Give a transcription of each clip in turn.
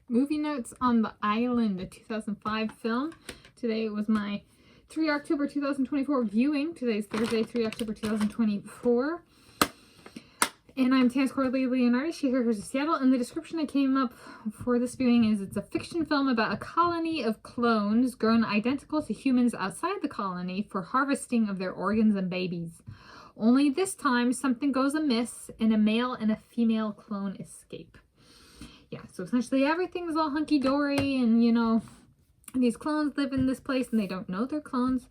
Movie notes on the Island, a 2005 film. Today was my 3 October 2024 viewing. Today's Thursday, 3 October 2024. And I'm Tanis Coralee Leonhardi, She, Her, Hers of Seattle. And the description that came up for this viewing is it's a fiction film about a colony of clones grown identical to humans outside the colony for harvesting of their organs and babies. Only this time, something goes amiss and a male and a female clone escape. Yeah, so essentially everything's all hunky-dory and, you know, these clones live in this place and they don't know they're clones.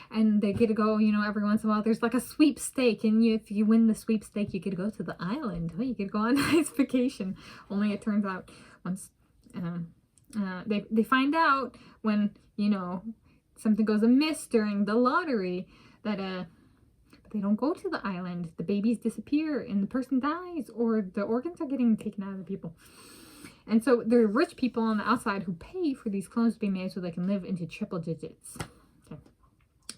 And they get to go, you know, every once in a while. There's like a sweepstake, and if you win the sweepstake, you get to go to the island. Oh, you get to go on a nice vacation. Only it turns out once they find out when, you know, something goes amiss during the lottery that but they don't go to the island. The babies disappear and the person dies, or the organs are getting taken out of the people. And so there are rich people on the outside who pay for these clones to be made so they can live into triple digits. Okay.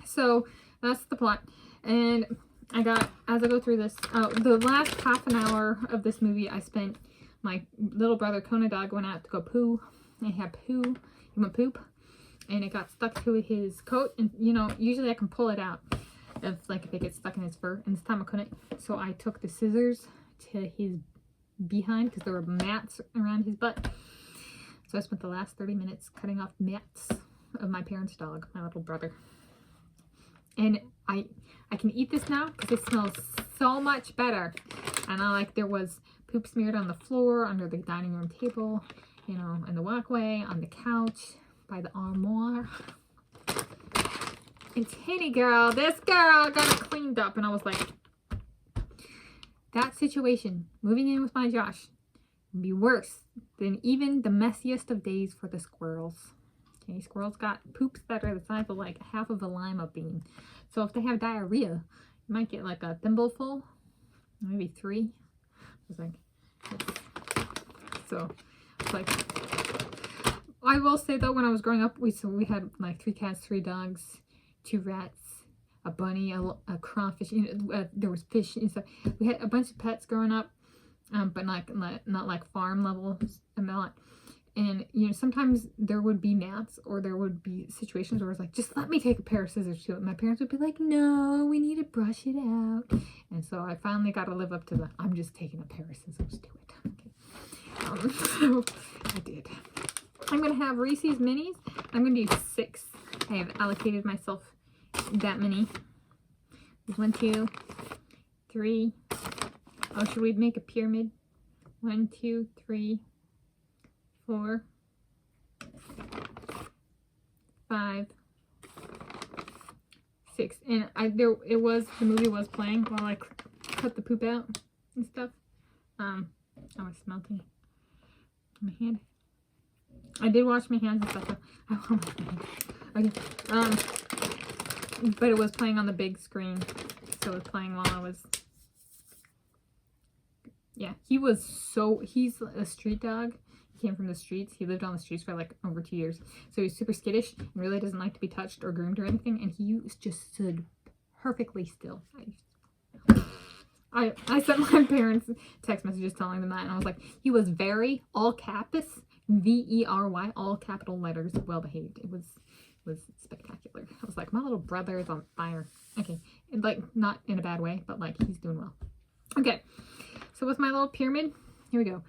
So that's the plot. And I got, as I go through this, the last half an hour of this movie, I spent, my little brother, Kona dog, went out to go poo. And he had poo. He went poop. And it got stuck to his coat. And, you know, usually I can pull it out if it gets stuck in his fur. And this time I couldn't. So I took the scissors to his behind because there were mats around his butt. So I spent the last 30 minutes cutting off mats of my parents' dog, my little brother. And I can eat this now because it smells so much better. And there was poop smeared on the floor, under the dining room table, you know, in the walkway, on the couch, by the armoire. And Tinny girl, this girl got it cleaned up, and I was like, that situation, moving in with my Josh, would be worse than even the messiest of days for the squirrels. Okay, squirrels got poops that are the size of like half of a lima bean. So if they have diarrhea, you might get like a thimbleful, maybe 3. It's like, so it's like, I will say though, when I was growing up, we had like 3 cats, 3 dogs, 2 rats, a bunny, a crawfish, you know, there was fish and stuff. We had a bunch of pets growing up, but not like farm level amount. And, you know, sometimes there would be gnats, or there would be situations where it's like, just let me take a pair of scissors to it. And my parents would be like, no, we need to brush it out. And so I finally got to live up to the, I'm just taking a pair of scissors to it. Okay. So I did. I'm going to have Reese's Minis. I'm going to do 6. I have allocated myself that many. 1, 2, 3. Oh, should we make a pyramid? 1, 2, 3, 4, 5, 6. And the movie was playing while I cut the poop out and stuff. I was smelting my hand. I did wash my hands and stuff. Okay. But it was playing on the big screen, so it was playing while I was. Yeah, he's a street dog. He came from the streets. He lived on the streets for like over 2 years. So he's super skittish and really doesn't like to be touched or groomed or anything. And he just stood perfectly still. I sent my parents text messages telling them that, and I was like, he was very, all caps, V-E-R-Y, all capital letters, well behaved. It was spectacular. I was like, my little brother is on fire. Okay, and like, not in a bad way, but like, he's doing well. Okay, so with my little pyramid, here we go.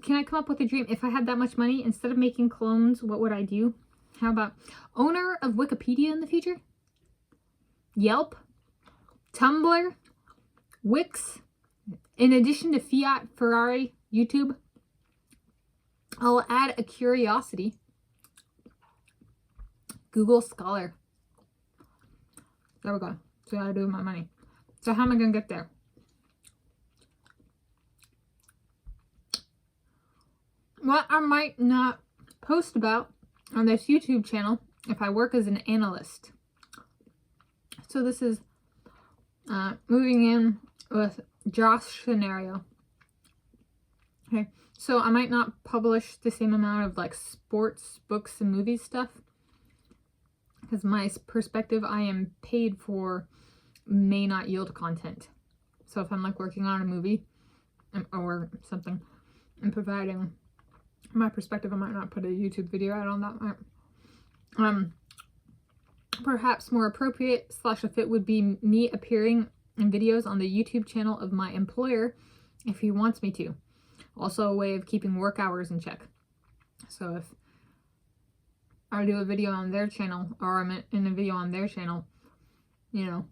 Can I come up with a dream? If I had that much money, instead of making clones, what would I do? How about owner of Wikipedia in the future? Yelp? Tumblr? Wix? In addition to Fiat, Ferrari, YouTube? I'll add a curiosity. Google Scholar. There we go. So I gotta do with my money. So how am I gonna get there? What I might not post about on this YouTube channel if I work as an analyst. So this is moving in with Josh scenario. Okay, so I might not publish the same amount of like sports, books, and movie stuff, because my perspective I am paid for may not yield content. So if I'm like working on a movie or something and providing my perspective, I might not put a YouTube video out on that. Perhaps more appropriate / a fit would be me appearing in videos on the YouTube channel of my employer if he wants me to. Also a way of keeping work hours in check. So if I do a video on their channel, or I'm in a video on their channel, you know,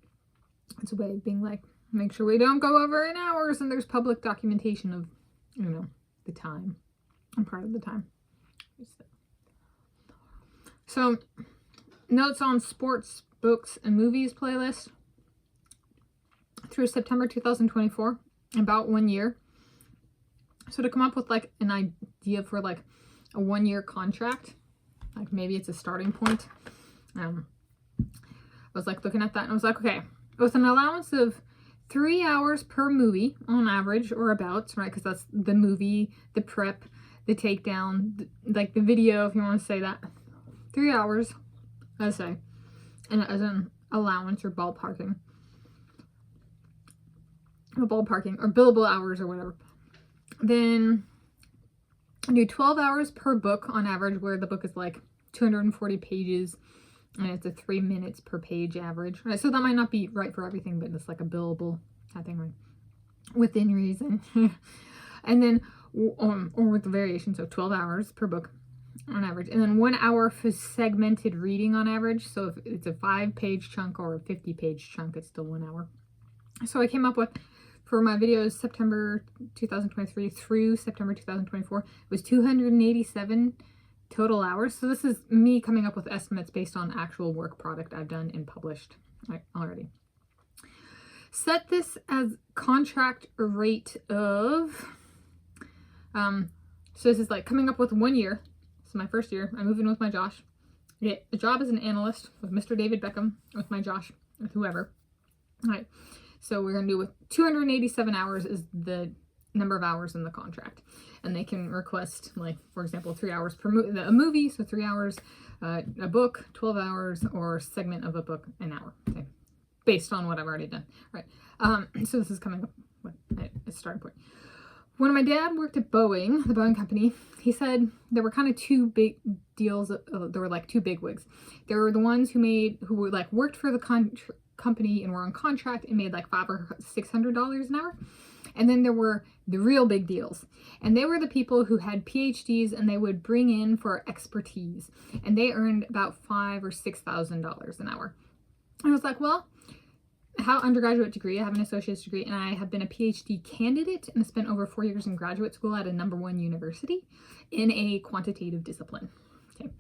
it's a way of being like, make sure we don't go over in hours, and there's public documentation of, you know, the time. I'm part of the time. So, notes on sports, books, and movies playlist through September 2024, about 1 year. So to come up with like an idea for like a 1 year contract, like maybe it's a starting point. I was like looking at that and I was like, okay, with an allowance of 3 hours per movie on average, or about, right? Because that's the movie, the prep, the takedown, like the video, if you want to say that. 3 hours, I say, and as an allowance or ballparking. Or billable hours or whatever. Then I do 12 hours per book on average, where the book is like 240 pages and it's a 3 minutes per page average. Right? So that might not be right for everything, but it's like a billable kind of thing, right? Within reason. And then, or with the variation, so 12 hours per book on average. And then 1 hour for segmented reading on average. So if it's a 5-page chunk or a 50-page chunk, it's still 1 hour. So I came up with, for my videos, September 2023 through September 2024, it was 287 total hours. So this is me coming up with estimates based on actual work product I've done and published already. Set this as contract rate of, so this is like coming up with 1 year. So my first year, I move in with my Josh. I get a job as an analyst with Mr. David Beckham, with my Josh, with whoever. All right. So we're going to do with 287 hours is the number of hours in the contract. And they can request, like, for example, 3 hours per a movie. So 3 hours, a book, 12 hours, or a segment of a book, an hour. Okay. Based on what I've already done. Right. So this is coming up with a starting point. When my dad worked at Boeing, the Boeing company, he said there were kind of two big deals. There were like two big wigs. There were the ones who were like worked for the company and were on contract and made like $500 or $600 an hour. And then there were the real big deals. And they were the people who had PhDs and they would bring in for expertise. And they earned about $5,000 or $6,000 an hour. And I was like, well, I have an undergraduate degree, I have an associate's degree, and I have been a PhD candidate and spent over 4 years in graduate school at a #1 university in a quantitative discipline. Okay.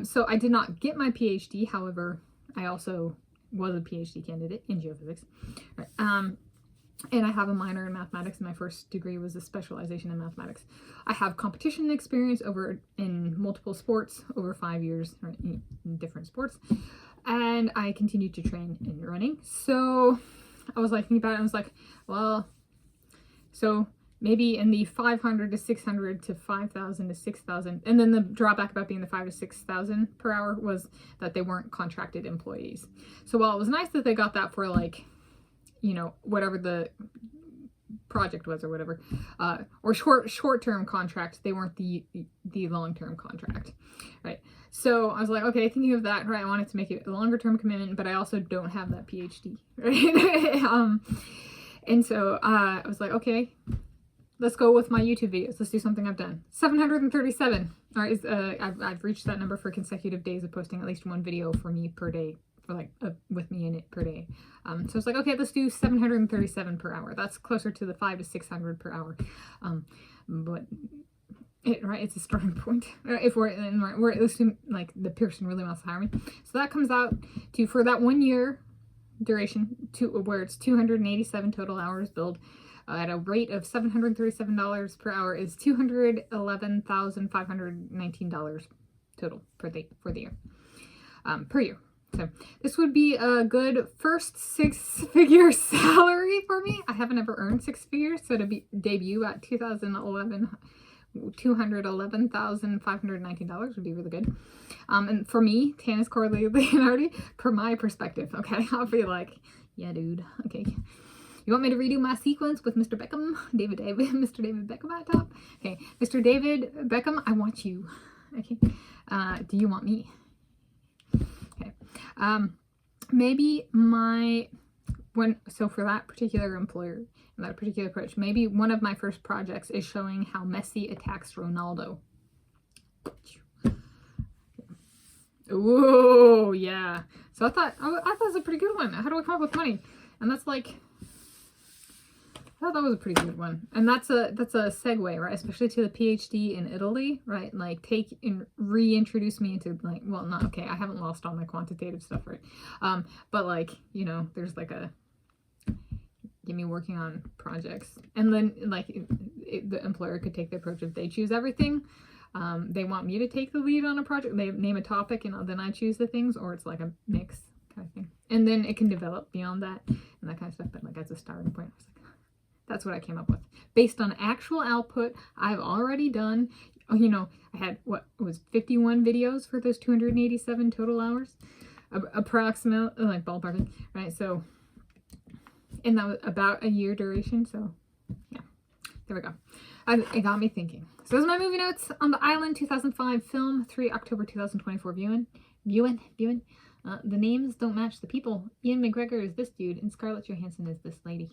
So I did not get my PhD, however, I also was a PhD candidate in geophysics. Right. And I have a minor in mathematics, and my first degree was a specialization in mathematics. I have competition experience in multiple sports over 5 years, right, in different sports. And I continued to train in running. So I was like thinking about it, and I was like, well, so maybe in the 500 to 600 to 5,000 to 6,000. And then the drawback about being the 5,000 to 6,000 per hour was that they weren't contracted employees. So while it was nice that they got that for like, you know, whatever the project was or whatever, or short-term contract, they weren't the long-term contract, right? So I was like, okay, thinking of that, right, I wanted to make it a longer-term commitment, but I also don't have that PhD, right? And so I was like, okay, let's go with my YouTube videos. Let's do something I've done. 737, all right, I've reached that number for consecutive days of posting at least one video for me per day, for like with me in it per day. So it's like, okay, let's do 737 per hour. That's closer to the 500 to 600 per hour. But right, it's a starting point. If we're assuming like the person really wants to hire me, so that comes out to, for that 1 year duration, where it's 287 total hours billed at a rate of $737 per hour, is $211,519 total for the year, per year. So this would be a good first 6-figure salary for me. I haven't ever earned 6 figures, so to debut at $211,519 would be really good. And for me, Tanis Coralee Leonhardi, per my perspective, okay, I'll be like, yeah, dude, okay, You want me to redo my sequence with Mr. Beckham? Mr. David Beckham at top? Okay, Mr. David Beckham, I want you. Okay, do you want me? Okay, maybe so for that particular employer, and that particular approach, maybe one of my first projects is showing how Messi attacks Ronaldo. Oh yeah. So I thought it was a pretty good one. How do I come up with money? And that's like, I thought that was a pretty good one. And that's a segue, right? Especially to the PhD in Italy, right? Like take and reintroduce me into like, well, not okay. I haven't lost all my quantitative stuff, right? But like, you know, there's like a get me working on projects, and then like the employer could take the approach if they choose everything. They want me to take the lead on a project. They name a topic and then I choose the things, or it's like a mix kind of thing. And then it can develop beyond that and that kind of stuff. But like as a starting point, I was like, that's what I came up with based on actual output I've already done. You know, I had what was 51 videos for those 287 total hours, approximately, like ballparking, right? So, and that was about a year duration. So, yeah, there we go. It got me thinking. So those are my movie notes on The Island 2005 film, 3 October 2024 viewing. The names don't match the people. Ian McGregor is this dude, and Scarlett Johansson is this lady.